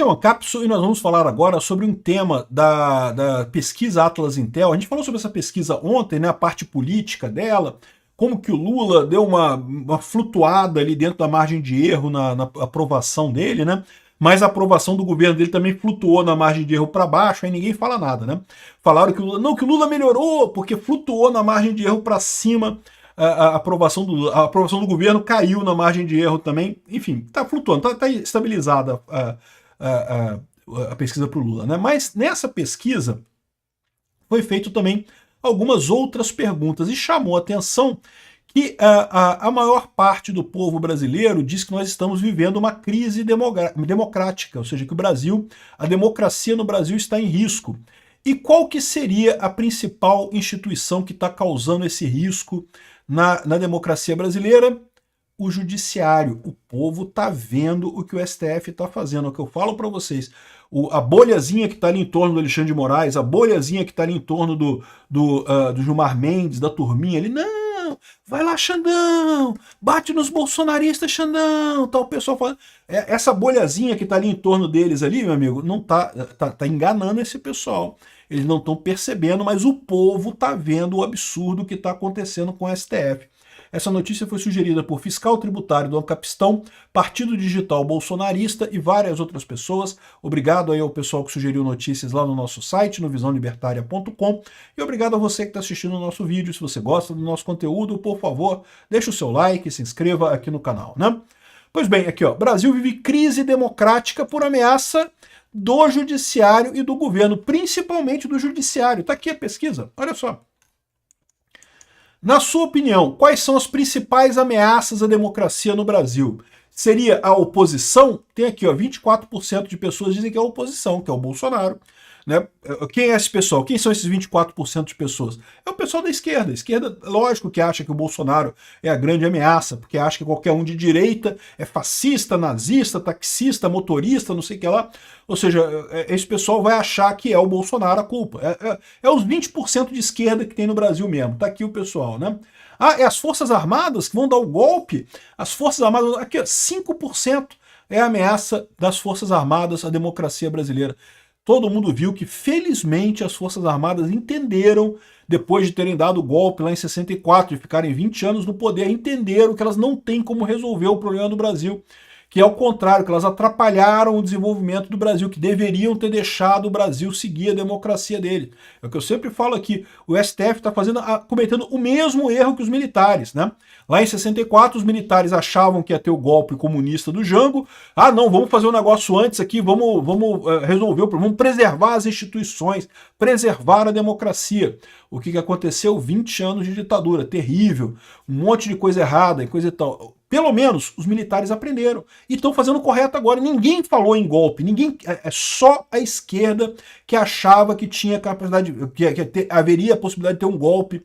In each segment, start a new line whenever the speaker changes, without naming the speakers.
Esse é uma cápsula e nós vamos falar agora sobre um tema da pesquisa Atlas Intel. A gente falou sobre essa pesquisa ontem, né, a parte política dela, como que o Lula deu uma flutuada ali dentro da margem de erro na aprovação dele, né? Mas a aprovação do governo dele também flutuou na margem de erro para baixo, aí ninguém fala nada, né? Falaram que o Lula, não, que o Lula melhorou, porque flutuou na margem de erro para cima. A aprovação do governo caiu na margem de erro também. Enfim, está flutuando, está estabilizada a pesquisa para o Lula, né? Mas nessa pesquisa foi feito também algumas outras perguntas e chamou a atenção que a maior parte do povo brasileiro diz que nós estamos vivendo uma crise democrática, ou seja, que a democracia no Brasil está em risco. E qual que seria a principal instituição que está causando esse risco na democracia brasileira? O judiciário. O povo está vendo o que o STF está fazendo. É o que eu falo para vocês. A bolhazinha que está ali em torno do Alexandre de Moraes, a bolhazinha que está ali em torno do Gilmar Mendes, da turminha ali, não, vai lá, Xandão, bate nos bolsonaristas, Xandão, tá o pessoal falando. Essa bolhazinha que está ali em torno deles ali, meu amigo, não tá enganando esse pessoal. Eles não estão percebendo, mas o povo está vendo o absurdo que está acontecendo com o STF. Essa notícia foi sugerida por fiscal tributário do Ancapistão, Partido Digital Bolsonarista e várias outras pessoas. Obrigado aí ao pessoal que sugeriu notícias lá no nosso site, no visãolibertaria.com. E obrigado a você que está assistindo o nosso vídeo. Se você gosta do nosso conteúdo, por favor, deixe o seu like, se inscreva aqui no canal, né? Pois bem, aqui ó, Brasil vive crise democrática por ameaça do judiciário e do governo, principalmente do judiciário. Tá aqui a pesquisa, olha só. Na sua opinião, quais são as principais ameaças à democracia no Brasil? Seria a oposição? Tem aqui, ó, 24% de pessoas dizem que é a oposição, que é o Bolsonaro. Né? Quem é esse pessoal? Quem são esses 24% de pessoas? É o pessoal da esquerda. A esquerda, lógico que acha que o Bolsonaro é a grande ameaça, porque acha que qualquer um de direita é fascista, nazista, taxista, motorista, não sei o que lá. Ou seja, esse pessoal vai achar que é o Bolsonaro a culpa. É os 20% de esquerda que tem no Brasil mesmo. Tá aqui o pessoal, né? É as Forças Armadas que vão dar o golpe? As Forças Armadas, aqui, ó, 5% é a ameaça das Forças Armadas à democracia brasileira. Todo mundo viu que, felizmente, as Forças Armadas entenderam, depois de terem dado o golpe lá em 64, de ficarem 20 anos no poder, entenderam que elas não têm como resolver o problema do Brasil, que é o contrário, que elas atrapalharam o desenvolvimento do Brasil, que deveriam ter deixado o Brasil seguir a democracia dele. É o que eu sempre falo aqui, o STF está cometendo o mesmo erro que os militares, né? Lá em 64, os militares achavam que ia ter o golpe comunista do Jango. Ah, não, vamos fazer um negócio antes aqui, vamos resolver o problema, vamos preservar as instituições, preservar a democracia. O que aconteceu? 20 anos de ditadura, terrível, um monte de coisa errada e coisa e tal. Pelo menos os militares aprenderam e estão fazendo o correto agora. Ninguém falou em golpe, é só a esquerda que achava que tinha capacidade, haveria a possibilidade de ter um golpe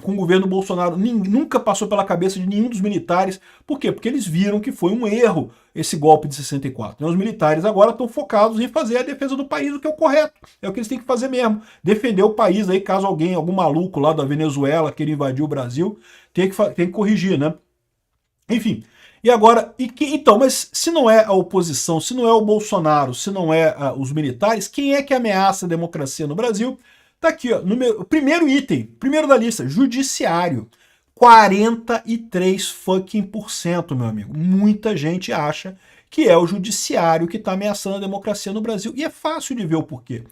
com o governo Bolsonaro. Nunca passou pela cabeça de nenhum dos militares. Por quê? Porque eles viram que foi um erro esse golpe de 64. Os militares agora estão focados em fazer a defesa do país, o que é o correto. É o que eles têm que fazer mesmo. Defender o país aí, caso algum maluco lá da Venezuela queira invadir o Brasil, tem que corrigir, né? Enfim, e agora, então, mas se não é a oposição, se não é o Bolsonaro, se não é os militares, quem é que ameaça a democracia no Brasil? Tá aqui, ó, primeiro item, primeiro da lista, judiciário. 43%, meu amigo. Muita gente acha que é o judiciário que está ameaçando a democracia no Brasil. E é fácil de ver o porquê.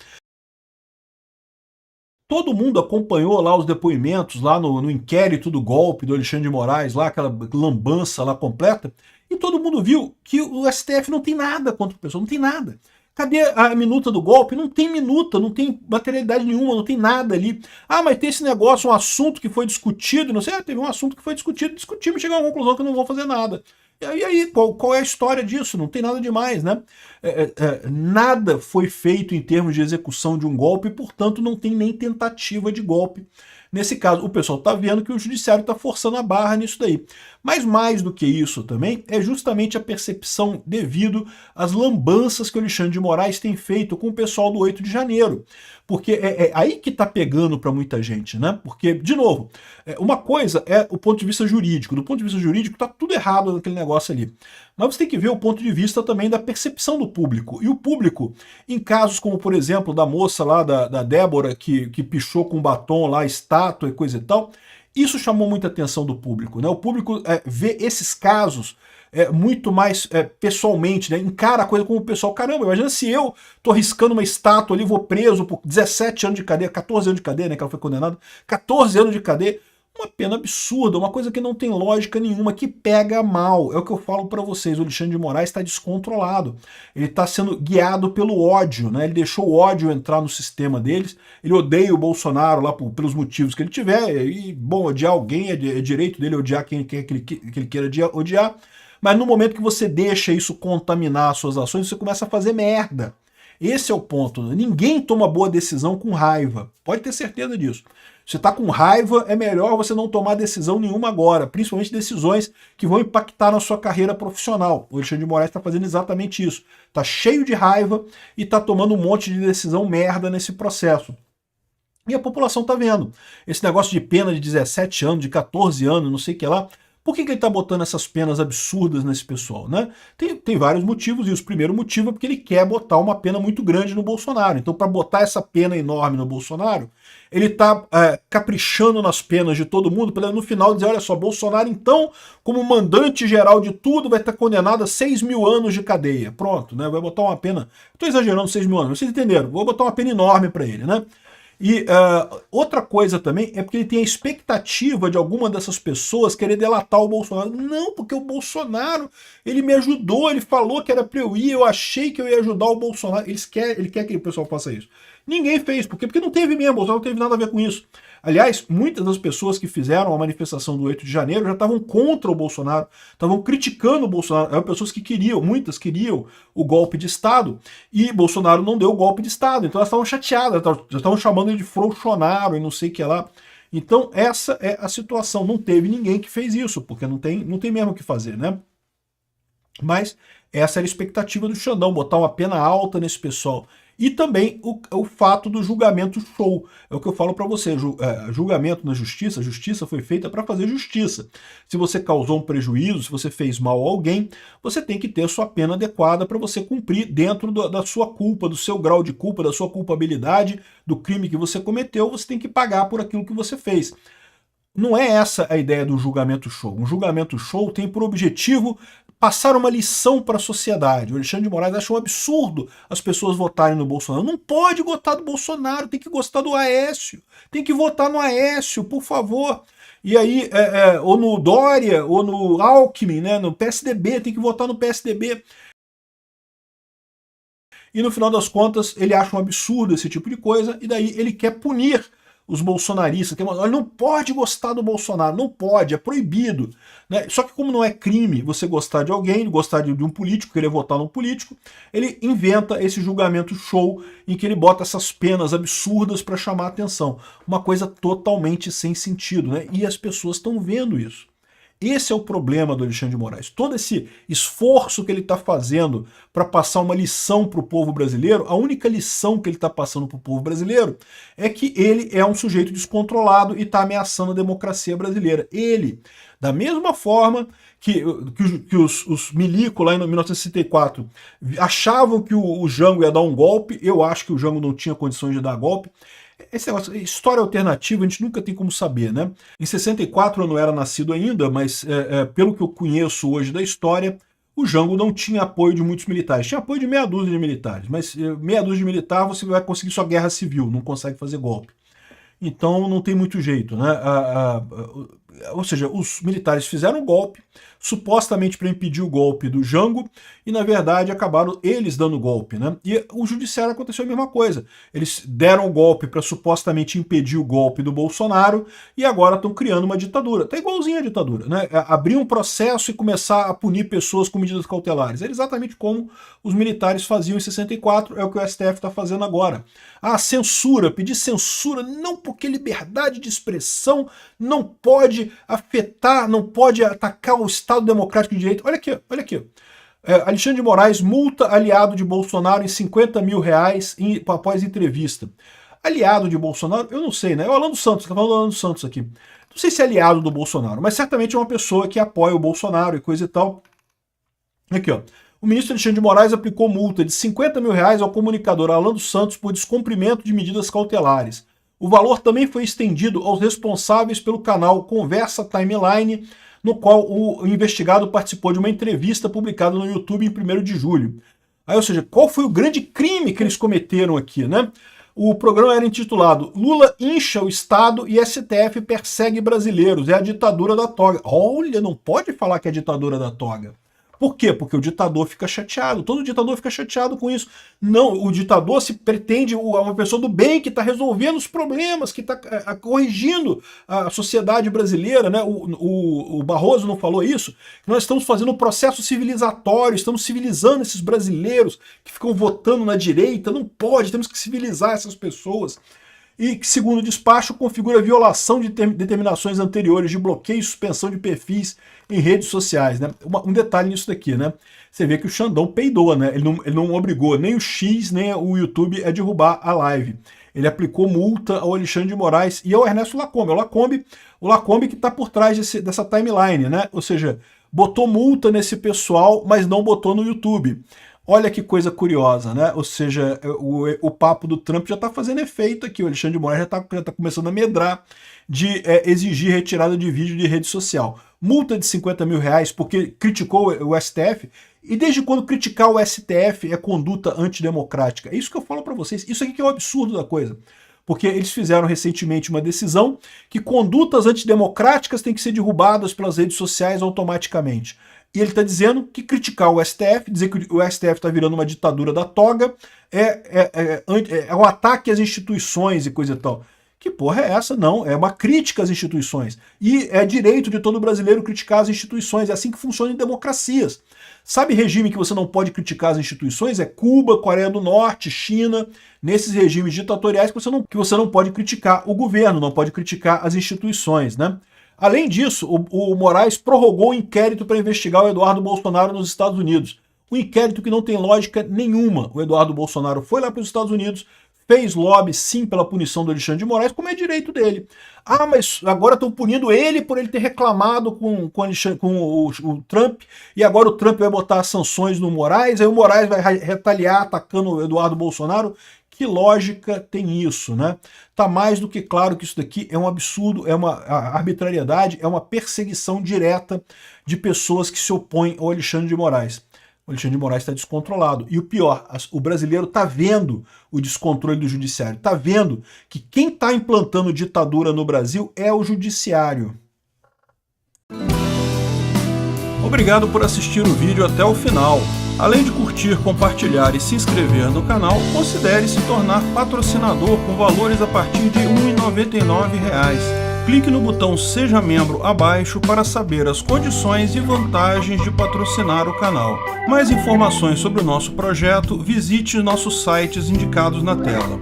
Todo mundo acompanhou lá os depoimentos, lá no inquérito do golpe do Alexandre de Moraes, lá aquela lambança lá completa, e todo mundo viu que o STF não tem nada contra o pessoal, não tem nada. Cadê a minuta do golpe? Não tem minuta, não tem materialidade nenhuma, não tem nada ali. Ah, mas tem esse negócio, um assunto que foi discutido, não sei, teve um assunto que foi discutimos e chegamos à conclusão que não vão fazer nada. E aí, qual é a história disso? Não tem nada demais, né? Nada foi feito em termos de execução de um golpe, portanto não tem nem tentativa de golpe. Nesse caso, o pessoal está vendo que o judiciário está forçando a barra nisso daí. Mas mais do que isso também, é justamente a percepção devido às lambanças que o Alexandre de Moraes tem feito com o pessoal do 8 de janeiro. Porque é aí que está pegando para muita gente, né? Porque, de novo, uma coisa é o ponto de vista jurídico. Do ponto de vista jurídico, está tudo errado naquele negócio ali. Mas você tem que ver o ponto de vista também da percepção do público. E o público, em casos como, por exemplo, da moça lá, da Débora, que pichou com batom lá, estátua e coisa e tal, isso chamou muita atenção do público, né? O público vê esses casos muito mais pessoalmente, né? Encara a coisa como pessoal. Caramba, imagina se eu tô riscando uma estátua ali, vou preso por 17 anos de cadeia, 14 anos de cadeia, né? Que ela foi condenada, 14 anos de cadeia. Uma pena absurda, uma coisa que não tem lógica nenhuma, que pega mal. É o que eu falo para vocês, o Alexandre de Moraes está descontrolado. Ele está sendo guiado pelo ódio, né? Ele deixou o ódio entrar no sistema deles. Ele odeia o Bolsonaro lá pelos motivos que ele tiver. E, bom, odiar alguém é direito dele odiar quem ele queira odiar. Mas no momento que você deixa isso contaminar as suas ações, você começa a fazer merda. Esse é o ponto. Ninguém toma boa decisão com raiva. Pode ter certeza disso. Se está com raiva, é melhor você não tomar decisão nenhuma agora, principalmente decisões que vão impactar na sua carreira profissional. O Alexandre de Moraes está fazendo exatamente isso. Está cheio de raiva e está tomando um monte de decisão merda nesse processo. E a população está vendo. Esse negócio de pena de 17 anos, de 14 anos, não sei o que lá. Por que ele está botando essas penas absurdas nesse pessoal, né? Tem vários motivos, e o primeiro motivo é porque ele quer botar uma pena muito grande no Bolsonaro. Então, para botar essa pena enorme no Bolsonaro, ele está caprichando nas penas de todo mundo, para no final dizer, olha só, Bolsonaro, então, como mandante geral de tudo, vai estar condenado a 6 mil anos de cadeia. Pronto, né? Vai botar uma pena... Estou exagerando 6 mil anos, vocês entenderam? Vou botar uma pena enorme para ele, né? E outra coisa também é porque ele tem a expectativa de alguma dessas pessoas querer delatar o Bolsonaro. Não, porque o Bolsonaro, ele me ajudou, ele falou que era pra eu ir, eu achei que eu ia ajudar o Bolsonaro. Ele quer que o pessoal faça isso. Ninguém fez, porque não teve mesmo, o Bolsonaro não teve nada a ver com isso. Aliás, muitas das pessoas que fizeram a manifestação do 8 de janeiro já estavam contra o Bolsonaro, estavam criticando o Bolsonaro. Eram pessoas que queriam, muitas queriam o golpe de Estado, e Bolsonaro não deu o golpe de Estado. Então elas estavam chateadas, já estavam chamando ele de frouxonaro e não sei o que lá. Então essa é a situação. Não teve ninguém que fez isso, porque não tem mesmo o que fazer, né? Mas essa era a expectativa do Xandão, botar uma pena alta nesse pessoal. E também o fato do julgamento show. É o que eu falo para você, julgamento na justiça, a justiça foi feita para fazer justiça. Se você causou um prejuízo, se você fez mal a alguém, você tem que ter sua pena adequada para você cumprir dentro da sua culpa, do seu grau de culpa, da sua culpabilidade, do crime que você cometeu, você tem que pagar por aquilo que você fez. Não é essa a ideia do julgamento show. Um julgamento show tem por objetivo passar uma lição para a sociedade. O Alexandre de Moraes acha um absurdo as pessoas votarem no Bolsonaro. Não pode gostar do Bolsonaro, tem que gostar do Aécio. Tem que votar no Aécio, por favor. E aí, ou no Dória, ou no Alckmin, né, no PSDB, tem que votar no PSDB. E no final das contas, ele acha um absurdo esse tipo de coisa, e daí ele quer punir os bolsonaristas. Ele não pode gostar do Bolsonaro, não pode, é proibido. Né? Só que como não é crime você gostar de alguém, gostar de um político, querer votar num político, ele inventa esse julgamento show em que ele bota essas penas absurdas para chamar a atenção. Uma coisa totalmente sem sentido, né? E as pessoas estão vendo isso. Esse é o problema do Alexandre de Moraes. Todo esse esforço que ele está fazendo para passar uma lição para o povo brasileiro, a única lição que ele está passando para o povo brasileiro é que ele é um sujeito descontrolado e está ameaçando a democracia brasileira. Ele, da mesma forma que os milico lá em 1964 achavam que o Jango ia dar um golpe, eu acho que o Jango não tinha condições de dar golpe. Esse negócio, história alternativa, a gente nunca tem como saber, né? Em 64 eu não era nascido ainda, mas pelo que eu conheço hoje da história, o Jango não tinha apoio de muitos militares. Tinha apoio de meia dúzia de militares, mas meia dúzia de militar você vai conseguir sua guerra civil, não consegue fazer golpe. Então não tem muito jeito, né? Ou seja, os militares fizeram um golpe, supostamente para impedir o golpe do Jango, e na verdade acabaram eles dando o golpe, né? E o judiciário aconteceu a mesma coisa. Eles deram o golpe para supostamente impedir o golpe do Bolsonaro e agora estão criando uma ditadura. Tá igualzinho a ditadura, né? Abrir um processo e começar a punir pessoas com medidas cautelares. É exatamente como os militares faziam em 64, é o que o STF está fazendo agora. Ah, censura, pedir censura, não, porque liberdade de expressão não pode afetar, não pode atacar o Estado Democrático de Direito. Olha aqui, olha aqui. Alexandre de Moraes multa aliado de Bolsonaro em 50 mil reais após entrevista. Aliado de Bolsonaro, eu não sei, né? É o Alan dos Santos, tá falando do Alan dos Santos aqui. Não sei se é aliado do Bolsonaro, mas certamente é uma pessoa que apoia o Bolsonaro e coisa e tal. Aqui, ó. O ministro Alexandre de Moraes aplicou multa de R$50 mil ao comunicador Alan dos Santos por descumprimento de medidas cautelares. O valor também foi estendido aos responsáveis pelo canal Conversa Timeline, no qual o investigado participou de uma entrevista publicada no YouTube em 1º de julho. Aí, ou seja, qual foi o grande crime que eles cometeram aqui, né? O programa era intitulado Lula incha o Estado e STF persegue brasileiros. É a ditadura da toga. Olha, não pode falar que é a ditadura da toga. Por quê? Porque o ditador fica chateado. Todo ditador fica chateado com isso. Não, o ditador se pretende uma pessoa do bem que está resolvendo os problemas, que está corrigindo a sociedade brasileira, né? O Barroso não falou isso? Nós estamos fazendo um processo civilizatório, estamos civilizando esses brasileiros que ficam votando na direita. Não pode, temos que civilizar essas pessoas. E que, segundo o despacho, configura violação de determinações anteriores de bloqueio e suspensão de perfis em redes sociais, né? Um detalhe nisso daqui, né? Você vê que o Xandão peidou, né? Ele não obrigou nem o X, nem o YouTube a derrubar a live. Ele aplicou multa ao Alexandre de Moraes e ao Ernesto Lacombe. O Lacombe que está por trás dessa timeline, né? Ou seja, botou multa nesse pessoal, mas não botou no YouTube. Olha que coisa curiosa, né? Ou seja, o papo do Trump já está fazendo efeito aqui. O Alexandre de Moraes já tá começando a medrar de exigir retirada de vídeo de rede social. Multa de R$50 mil porque criticou o STF. E desde quando criticar o STF é conduta antidemocrática? É isso que eu falo para vocês. Isso aqui que é o absurdo da coisa. Porque eles fizeram recentemente uma decisão que condutas antidemocráticas têm que ser derrubadas pelas redes sociais automaticamente. E ele está dizendo que criticar o STF, dizer que o STF está virando uma ditadura da toga, é um ataque às instituições e coisa e tal. Que porra é essa? Não, é uma crítica às instituições. E é direito de todo brasileiro criticar as instituições, é assim que funciona em democracias. Sabe regime que você não pode criticar as instituições? É Cuba, Coreia do Norte, China, nesses regimes ditatoriais que você não pode criticar o governo, não pode criticar as instituições, né? Além disso, o Moraes prorrogou o inquérito para investigar o Eduardo Bolsonaro nos Estados Unidos. Um inquérito que não tem lógica nenhuma. O Eduardo Bolsonaro foi lá para os Estados Unidos, fez lobby sim pela punição do Alexandre de Moraes, como é direito dele. Ah, mas agora estão punindo ele por ele ter reclamado com o Trump, e agora o Trump vai botar sanções no Moraes, aí o Moraes vai retaliar atacando o Eduardo Bolsonaro. Que lógica tem isso, né? Tá mais do que claro que isso daqui é um absurdo, é uma arbitrariedade, é uma perseguição direta de pessoas que se opõem ao Alexandre de Moraes. O Alexandre de Moraes está descontrolado. E o pior, o brasileiro está vendo o descontrole do judiciário, está vendo que quem está implantando ditadura no Brasil é o judiciário. Obrigado por assistir o vídeo até o final. Além de curtir, compartilhar e se inscrever no canal, considere se tornar patrocinador com valores a partir de R$ 1,99. Clique no botão Seja Membro abaixo para saber as condições e vantagens de patrocinar o canal. Mais informações sobre o nosso projeto, visite nossos sites indicados na tela.